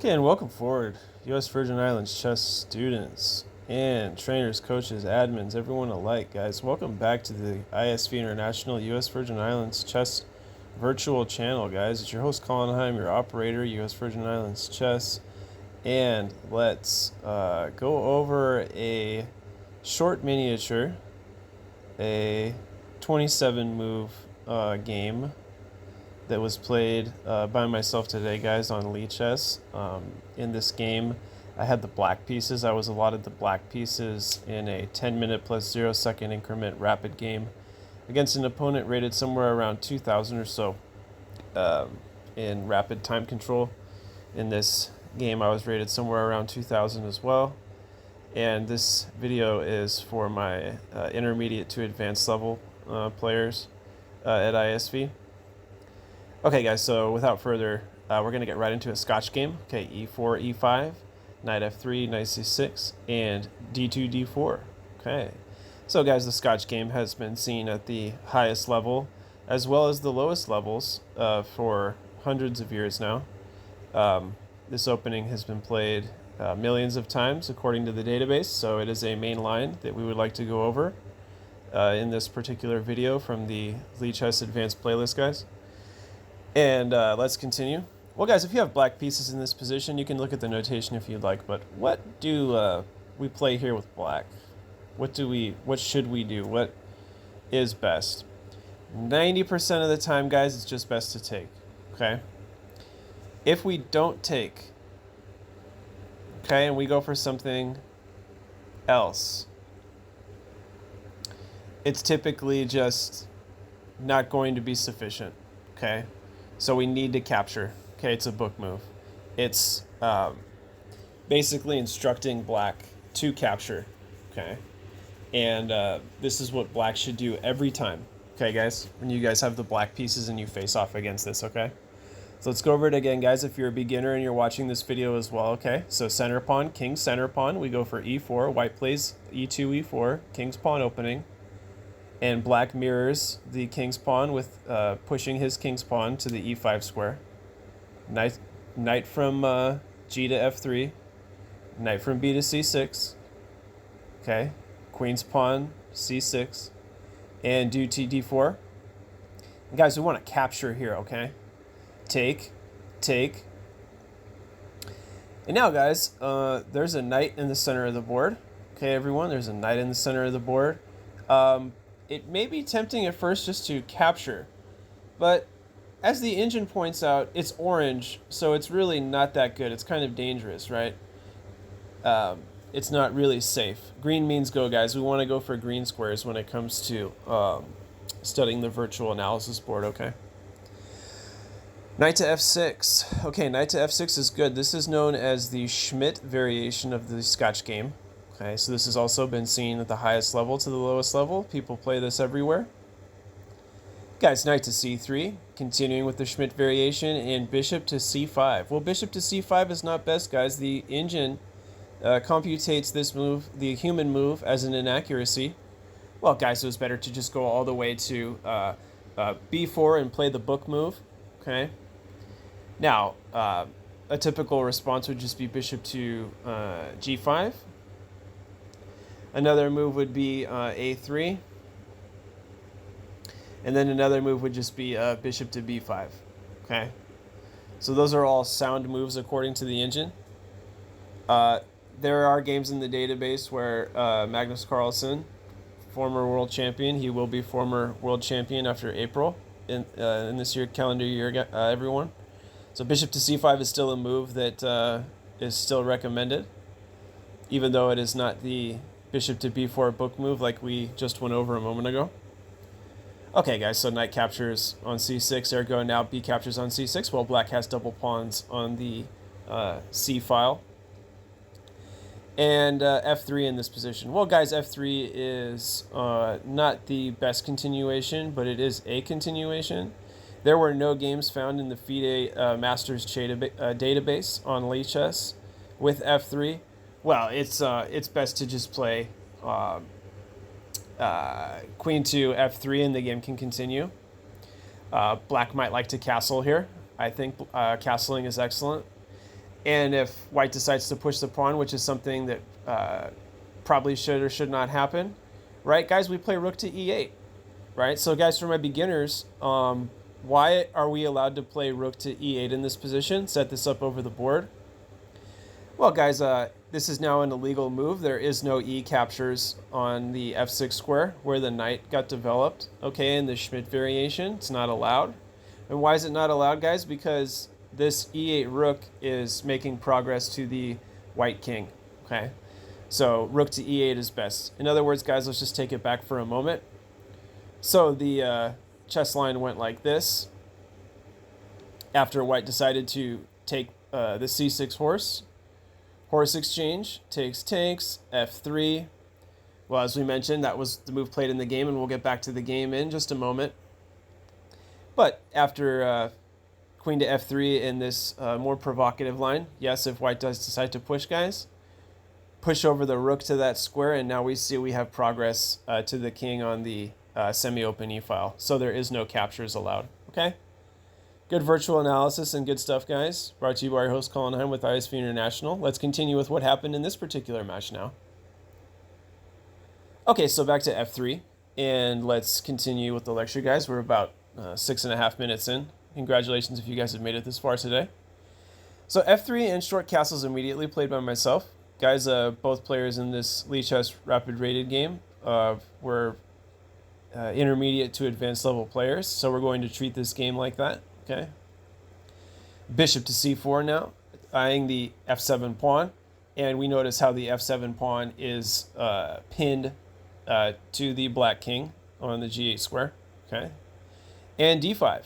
Okay, and welcome forward, U.S. Virgin Islands chess students and trainers, coaches, admins, everyone alike, guys. Welcome back to the ISV International U.S. Virgin Islands Chess virtual channel, guys. It's your host, Colin Heim, your operator, U.S. Virgin Islands Chess. And let's go over a short miniature, a 27 move game that was played by myself today, guys, on Lee Chess. In this game, I had the black pieces. I was allotted the black pieces in a 10-minute plus 0-second increment rapid game against an opponent rated somewhere around 2,000 or so in rapid time control. In this game, I was rated somewhere around 2,000 as well. And this video is for my intermediate to advanced level players at ISV. Okay, guys, so without further, we're going to get right into a Scotch game. Okay, e4, e5, knight f3, knight c6, and d2, d4. Okay, so guys, the Scotch game has been seen at the highest level as well as the lowest levels for hundreds of years now. This opening has been played millions of times according to the database, so it is a main line that we would like to go over in this particular video from the Lee Chess Advanced playlist, guys. And let's continue. Well, guys, if you have black pieces in this position, you can look at the notation if you'd like, but what do we play here with black? What should we do? What is best? 90% of the time, guys, it's just best to take, okay? If we don't take, okay, and we go for something else, it's typically just not going to be sufficient, okay? So we need to capture. Okay, it's a book move. It's basically instructing black to capture. Okay, and this is what black should do every time. Okay, guys, when you guys have the black pieces and you face off against this. Okay, so let's go over it again, guys. If you're a beginner and you're watching this video as well. Okay, so center pawn, king center pawn. We go for e4. White plays e2, e4. King's pawn opening. And black mirrors the king's pawn with pushing his king's pawn to the e5 square. Knight from g to f3. Knight from b to c6. Okay. Queen's pawn, c6. And do to d4. And guys, we want to capture here, okay? Take. And now, guys, there's a knight in the center of the board. Okay, everyone, there's a knight in the center of the board. It may be tempting at first just to capture, but as the engine points out, it's orange, so it's really not that good. It's kind of dangerous, right? It's not really safe. Green means go, guys. We want to go for green squares when it comes to studying the virtual analysis board, okay? Knight to f6. Okay, knight to f6 is good. This is known as the Schmidt variation of the Scotch game. Okay, so this has also been seen at the highest level to the lowest level. People play this everywhere. Guys, knight to c3, continuing with the Schmidt variation, and bishop to c5. Well, bishop to c5 is not best, guys. The engine computates this move, the human move, as an inaccuracy. Well, guys, it was better to just go all the way to b4 and play the book move. Okay. Now, a typical response would just be bishop to g5. Another move would be a3. And then another move would just be bishop to b5. Okay? So those are all sound moves according to the engine. There are games in the database where Magnus Carlsen, former world champion, he will be former world champion after April in this year, calendar year, everyone. So bishop to c5 is still a move that is still recommended, even though it is not the bishop to b4 book move like we just went over a moment ago. Okay, guys, so knight captures on c6, ergo now b captures on c6, while black has double pawns on the c file. And f3 in this position. Well, guys, f3 is not the best continuation, but it is a continuation. There were no games found in the FIDE Masters database on Lee Chess with f3. Well, it's best to just play queen to f3 and the game can continue. Black might like to castle here. I think castling is excellent. And if white decides to push the pawn, which is something that probably should or should not happen, right, guys, we play rook to e8, right? So, guys, for my beginners, why are we allowed to play rook to e8 in this position? Set this up over the board. Well, guys, this is now an illegal move. There is no e captures on the f6 square where the knight got developed. Okay, in the Schmidt variation, it's not allowed. And why is it not allowed, guys? Because this e8 rook is making progress to the white king. Okay, so rook to e8 is best. In other words, guys, let's just take it back for a moment. So the chess line went like this. After white decided to take the c6 horse, horse exchange, takes, f3. Well, as we mentioned, that was the move played in the game, and we'll get back to the game in just a moment. But after queen to f3 in this more provocative line, yes, if white does decide to push, guys, push over the rook to that square, and now we see we have progress to the king on the semi-open e-file. So there is no captures allowed, okay? Good virtual analysis and good stuff, guys. Brought to you by our host, Colin Heim with ISV International. Let's continue with what happened in this particular match now. Okay, so back to f3, and let's continue with the lecture, guys. We're about 6.5 minutes in. Congratulations if you guys have made it this far today. So f3 and short castles immediately, played by myself. Guys, both players in this Lichess rapid rated game were intermediate to advanced level players, so we're going to treat this game like that. Okay. Bishop to c4 now, eyeing the f7 pawn, and we notice how the f7 pawn is pinned to the black king on the g8 square. Okay. And d5.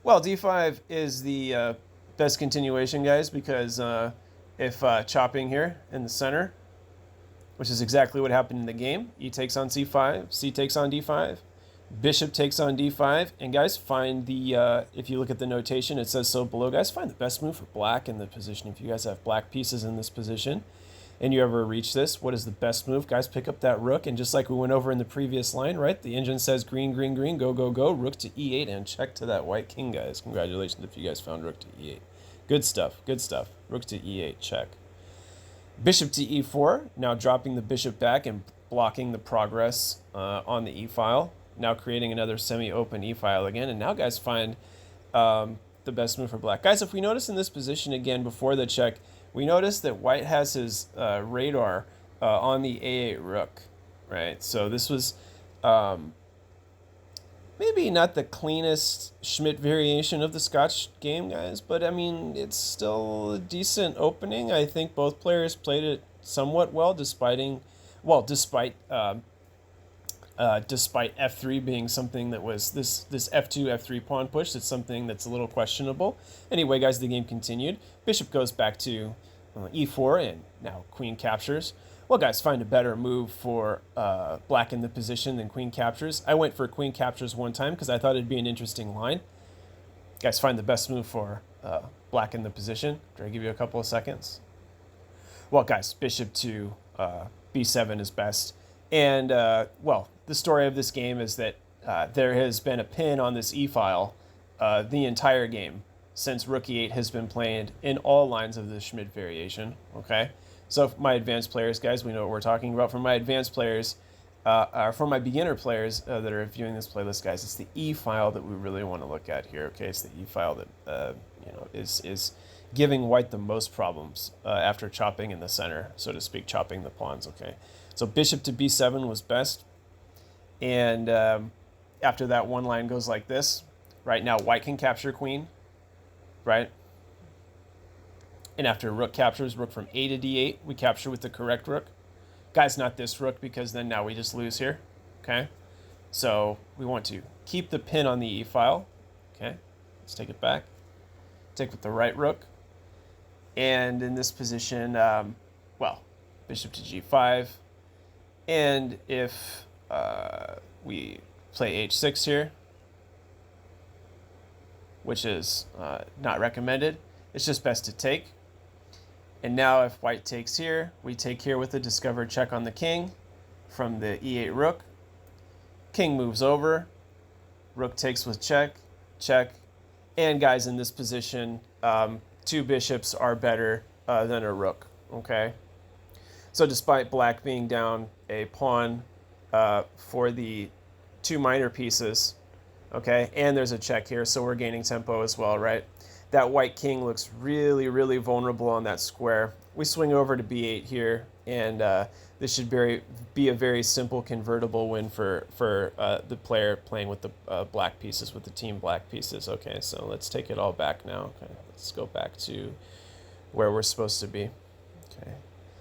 Well, d5 is the best continuation, guys, because if chopping here in the center, which is exactly what happened in the game, e takes on c5, c takes on d5, bishop takes on d5, and guys, find the, if you look at the notation, it says so below, guys, find the best move for black in the position. If you guys have black pieces in this position, and you ever reach this, what is the best move? Guys, pick up that rook, and just like we went over in the previous line, right, the engine says green, green, green, go, go, go, rook to e8, and check to that white king, guys. Congratulations if you guys found rook to e8. Good stuff, good stuff. Rook to e8, check. Bishop to e4, now dropping the bishop back and blocking the progress on the e-file. Now creating another semi-open e-file again. And now, guys, find the best move for black. Guys, if we notice in this position again before the check, we notice that white has his radar on the a8 rook, right? So this was maybe not the cleanest Schmidt variation of the Scotch game, guys, but I mean, it's still a decent opening. I think both players played it somewhat well, despite f3 being something that was this f2, f3 pawn push. It's something that's a little questionable. Anyway, guys, the game continued. Bishop goes back to e4, and now queen captures. Well, guys, find a better move for black in the position than queen captures. I went for queen captures one time because I thought it'd be an interesting line. Guys, find the best move for black in the position. Did I give you a couple of seconds? Well, guys, bishop to b7 is best. And, well, the story of this game is that there has been a pin on this e-file the entire game since rook e8 has been played in all lines of the Schmidt variation, okay? So for my advanced players, guys, we know what we're talking about. For my advanced players, or for my beginner players that are viewing this playlist, guys, it's the e-file that we really want to look at here, okay? It's the e-file that, is giving white the most problems after chopping in the center, so to speak, chopping the pawns, okay? So bishop to b7 was best. And after that, one line goes like this. Right now, white can capture queen, right? And after rook captures, rook from a to d8, we capture with the correct rook. Guys, not this rook, because then now we just lose here, okay? So we want to keep the pin on the e-file, okay? Let's take it back. Take with the right rook. And in this position, well, bishop to g5. And if we play h6 here, which is not recommended, it's just best to take. And now if white takes here, we take here with a discovered check on the king from the e8 rook. King moves over, rook takes with check, check. And guys, in this position, two bishops are better than a rook, okay? So despite black being down a pawn for the two minor pieces, okay, and there's a check here, so we're gaining tempo as well, right? That white king looks really, really vulnerable on that square. We swing over to b8 here, and this should be a very simple convertible win for the player playing with the black pieces, with the team black pieces. Okay, so let's take it all back now. Okay, let's go back to where we're supposed to be. Okay,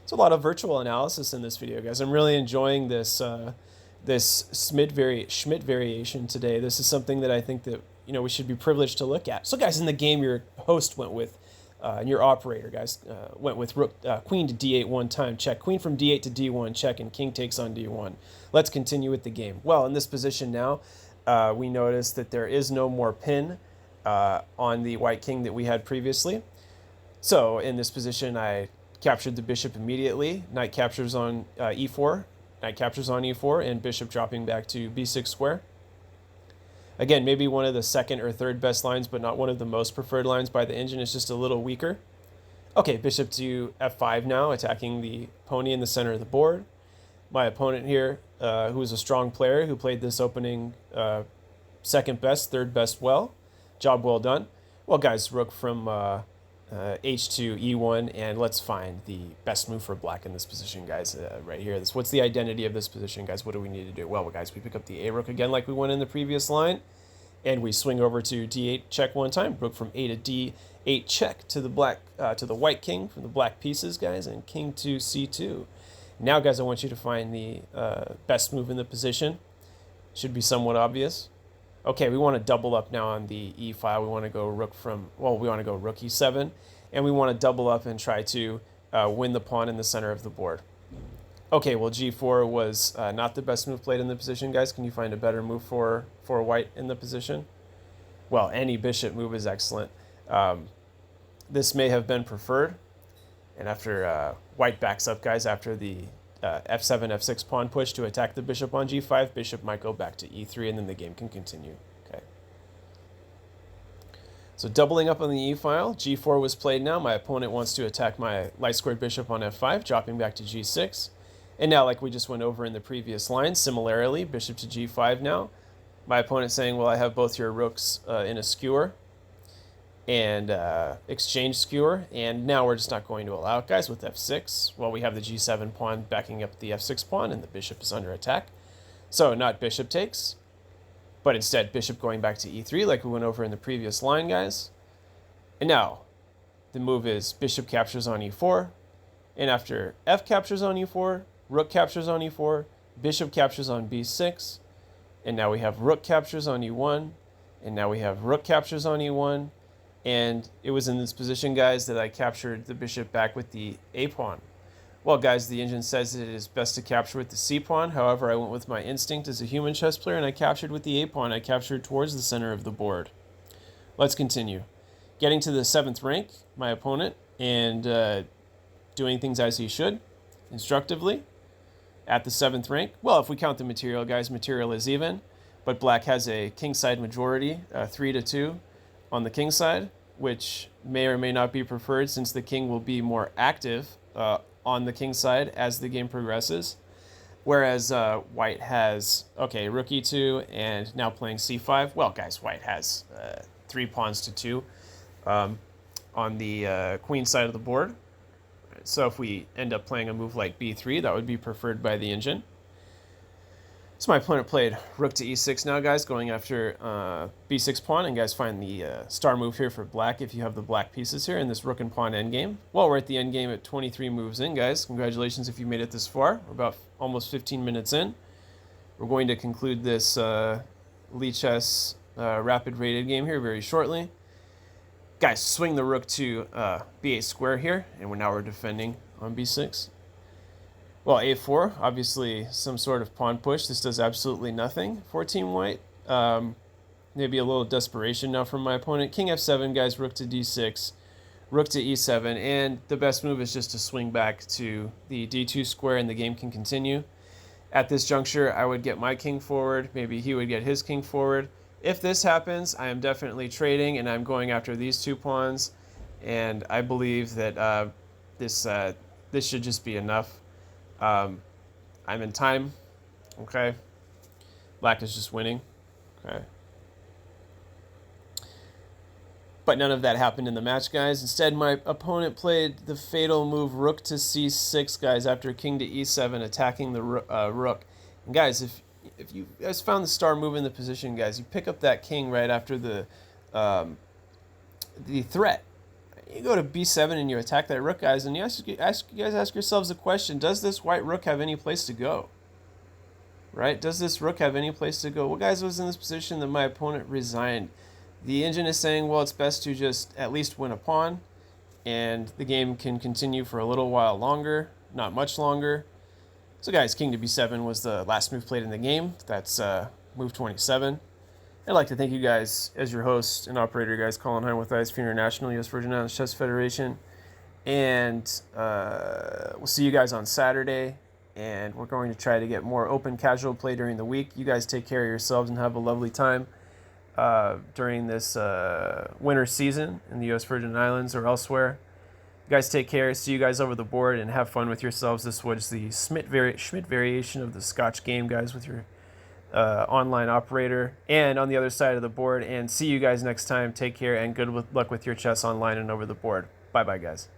it's a lot of virtual analysis in this video, guys. I'm really enjoying this this Schmidt variation today. This is something that I think that we should be privileged to look at. So, guys, in the game, your host went with, and your operator, guys, went with rook, queen to d8 one time, check. Queen from d8 to d1, check, and king takes on d1. Let's continue with the game. Well, in this position now, we notice that there is no more pin on the white king that we had previously. So, in this position, I captured the bishop immediately. Knight captures on e4. Knight captures on e4, and bishop dropping back to b6 square. Again, maybe one of the second or third best lines, but not one of the most preferred lines by the engine. It's just a little weaker. Okay, bishop to f5 now, attacking the pony in the center of the board. My opponent here, who is a strong player, who played this opening second best, third best well. Job well done. Well, guys, rook from h2, e1, and let's find the best move for black in this position, guys, right here. What's the identity of this position, guys? What do we need to do? Well, guys, we pick up the a-rook again like we went in the previous line, and we swing over to d8 check one time. Rook from a to d8 check to the white king from the black pieces, guys, and king to c2. Now, guys, I want you to find the best move in the position. Should be somewhat obvious. Okay, we want to double up now on the e file. We want to go rook e7, and we want to double up and try to win the pawn in the center of the board. Okay, well, g4 was not the best move played in the position, guys. Can you find a better move for white in the position? Well, any bishop move is excellent. This may have been preferred, and after white backs up, guys, after the f7, f6 pawn push to attack the bishop on g5, bishop might go back to e3, and then the game can continue. Okay. So doubling up on the e-file, g4 was played now. My opponent wants to attack my light-squared bishop on f5, dropping back to g6. And now, like we just went over in the previous line, similarly, bishop to g5 now. My opponent saying, well, I have both your rooks in a skewer and exchange skewer, and now we're just not going to allow it, guys, with f6. Well, we have the g7 pawn backing up the f6 pawn, and the bishop is under attack. So not bishop takes, but instead bishop going back to e3 like we went over in the previous line, guys. And now the move is bishop captures on e4, and after f captures on e4, rook captures on e4, bishop captures on b6, and now we have rook captures on e1, and now we have rook captures on e1. And it was in this position, guys, that I captured the bishop back with the a pawn. Well, guys, the engine says it is best to capture with the c pawn. However, I went with my instinct as a human chess player, and I captured with the a pawn. I captured towards the center of the board. Let's continue. Getting to the 7th rank, my opponent, and doing things as he should, instructively, at the 7th rank. Well, if we count the material, guys, material is even, but black has a kingside majority, 3-2. On the king side, which may or may not be preferred since the king will be more active on the king side as the game progresses. Whereas white has, okay, rook e2 and now playing c5. Well, guys, white has 3 pawns to 2 on the queen side of the board. So if we end up playing a move like b3, that would be preferred by the engine. So my opponent played rook to e6 now, guys, going after b6 pawn. And guys, find the star move here for black if you have the black pieces here in this rook and pawn endgame. Well, we're at the endgame at 23 moves in, guys. Congratulations if you made it this far. We're about almost 15 minutes in. We're going to conclude this Lichess rapid rated game here very shortly. Guys, swing the rook to b8 square here, and now we're defending on b6. Well, a4, obviously some sort of pawn push. This does absolutely nothing for Team White. Maybe a little desperation now from my opponent. King f7, guys, rook to d6, rook to e7, and the best move is just to swing back to the d2 square and the game can continue. At this juncture, I would get my king forward. Maybe he would get his king forward. If this happens, I am definitely trading, and I'm going after these 2 pawns. and I believe that this should just be enough. I'm in time. Okay, black is just winning. Okay. But none of that happened in the match, guys. Instead, my opponent played the fatal move rook to c6, guys, after king to e7, attacking the rook. And guys, if you guys found the star move in the position, guys, you pick up that king right after the threat. You go to b7 and you attack that rook, guys, and you ask yourselves the question: does this white rook have any place to go? Right? Does this rook have any place to go? Well, guys, it was in this position that my opponent resigned. The engine is saying, well, it's best to just at least win a pawn, and the game can continue for a little while longer, not much longer. So, guys, king to b7 was the last move played in the game. That's move 27. I'd like to thank you guys as your host and operator, guys, Colin Hine with ISP International, U.S. Virgin Islands Chess Federation. And we'll see you guys on Saturday. And we're going to try to get more open casual play during the week. You guys take care of yourselves and have a lovely time during this winter season in the U.S. Virgin Islands or elsewhere. You guys take care. See you guys over the board and have fun with yourselves. This was the Schmidt variation of the Scotch game, guys, with your online operator and on the other side of the board. And see you guys next time. Take care and good luck with your chess online and over the board. Bye-bye, guys.